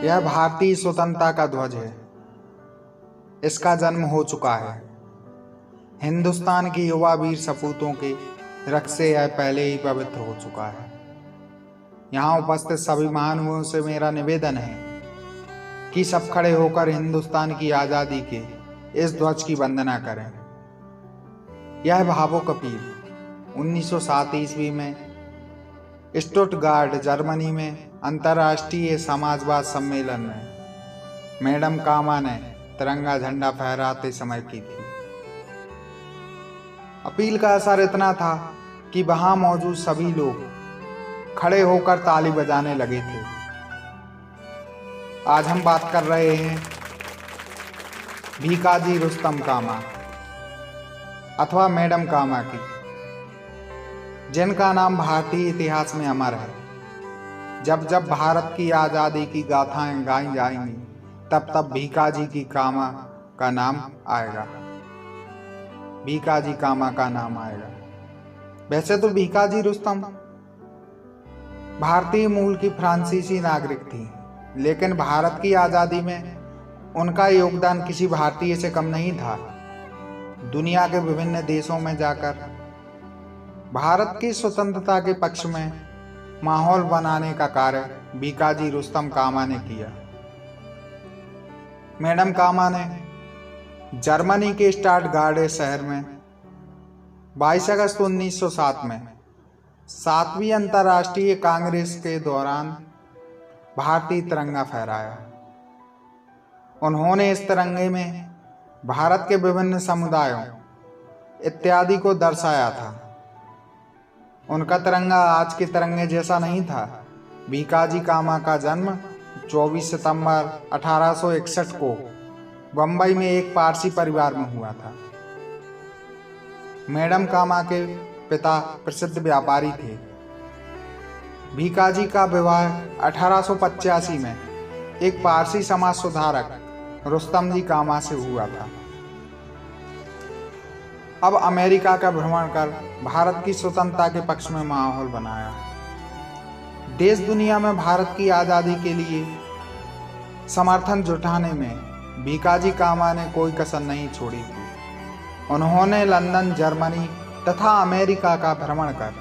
यह भारतीय स्वतंत्रता का ध्वज है। इसका जन्म हो चुका है। हिंदुस्तान की युवा वीर सपूतों के रक्त से यह पहले ही पवित्र हो चुका है। यहाँ उपस्थित सभी महानुभावों से मेरा निवेदन है कि सब खड़े होकर हिंदुस्तान की आज़ादी के इस ध्वज की वंदना करें। यह भावुक अपील 1907 ईस्वी में स्टुटगार्ट जर्मनी में अंतर्राष्ट्रीय समाजवाद सम्मेलन में मैडम कामा ने तिरंगा झंडा फहराते समय की थी। अपील का असर इतना था कि वहां मौजूद सभी लोग खड़े होकर ताली बजाने लगे थे। आज हम बात कर रहे हैं भीकाजी रुस्तम कामा अथवा मैडम कामा की, जिनका नाम भारतीय इतिहास में अमर है। जब जब भारत की आज़ादी की गाथाएं गाई जाएंगी तब तब भीकाजी की कामा का नाम आएगा। भीकाजी कामा का नाम आएगा। वैसे तो भीकाजी रुस्तम भारतीय मूल की फ्रांसीसी नागरिक थी, लेकिन भारत की आज़ादी में उनका योगदान किसी भारतीय से कम नहीं था। दुनिया के विभिन्न देशों में जाकर भारत की स्वतंत्रता के पक्ष में माहौल बनाने का कार्य भीकाजी रुस्तम कामा ने किया। मैडम कामा ने जर्मनी के स्टुटगार्ट शहर में 22 अगस्त 1907 में 7वीं अंतर्राष्ट्रीय कांग्रेस के दौरान भारतीय तिरंगा फहराया। उन्होंने इस तिरंगे में भारत के विभिन्न समुदायों इत्यादि को दर्शाया था। उनका तिरंगा आज के तिरंगे जैसा नहीं था। भीकाजी कामा का जन्म 24 सितंबर 1861 को बम्बई में एक पारसी परिवार में हुआ था। मैडम कामा के पिता प्रसिद्ध व्यापारी थे। भीकाजी का विवाह 1885 में एक पारसी समाज सुधारक रुस्तम जी कामा से हुआ था। अब अमेरिका का भ्रमण कर भारत की स्वतंत्रता के पक्ष में माहौल बनाया। देश दुनिया में भारत की आज़ादी के लिए समर्थन जुटाने में भीकाजी कामा ने कोई कसर नहीं छोड़ी थी। उन्होंने लंदन, जर्मनी तथा अमेरिका का भ्रमण कर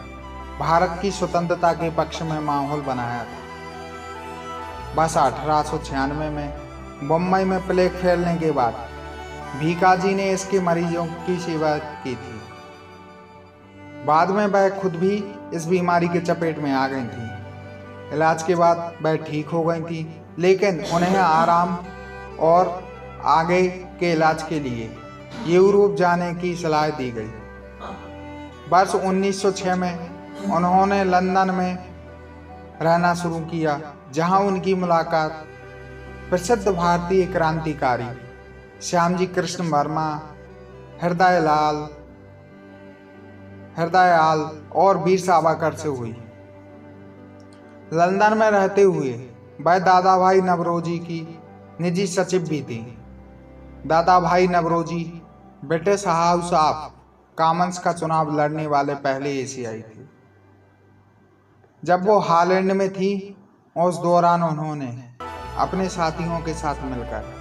भारत की स्वतंत्रता के पक्ष में माहौल बनाया था। बस 1896 में बम्बई में प्लेग फैलने के बाद भीकाजी ने इसके मरीजों की सेवा की थी। बाद में वह खुद भी इस बीमारी के चपेट में आ गई थी। इलाज के बाद वह ठीक हो गई थी, लेकिन उन्हें आराम और आगे के इलाज के लिए यूरोप जाने की सलाह दी गई। वर्ष 1906 में उन्होंने लंदन में रहना शुरू किया, जहां उनकी मुलाकात प्रसिद्ध भारतीय क्रांतिकारी श्यामजी कृष्ण वर्मा, हृदयलाल और वीर सावरकर से हुई। लंदन में रहते हुए वह दादा भाई नवरोजी की निजी सचिव भी थी। Dadabhai Naoroji British house of commons का चुनाव लड़ने वाले पहले एशियाई थे। जब वो हॉलैंड में थी, उस दौरान उन्होंने अपने साथियों के साथ मिलकर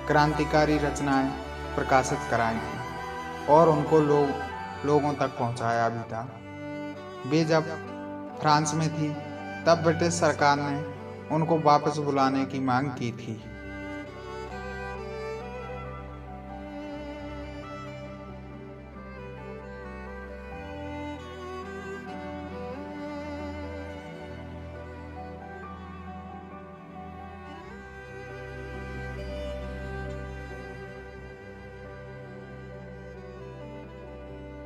क्रांतिकारी रचनाएं प्रकाशित कराई थी और उनको लोगों तक पहुंचाया भी था। वे जब फ्रांस में थी तब ब्रिटिश सरकार ने उनको वापस बुलाने की मांग की थी।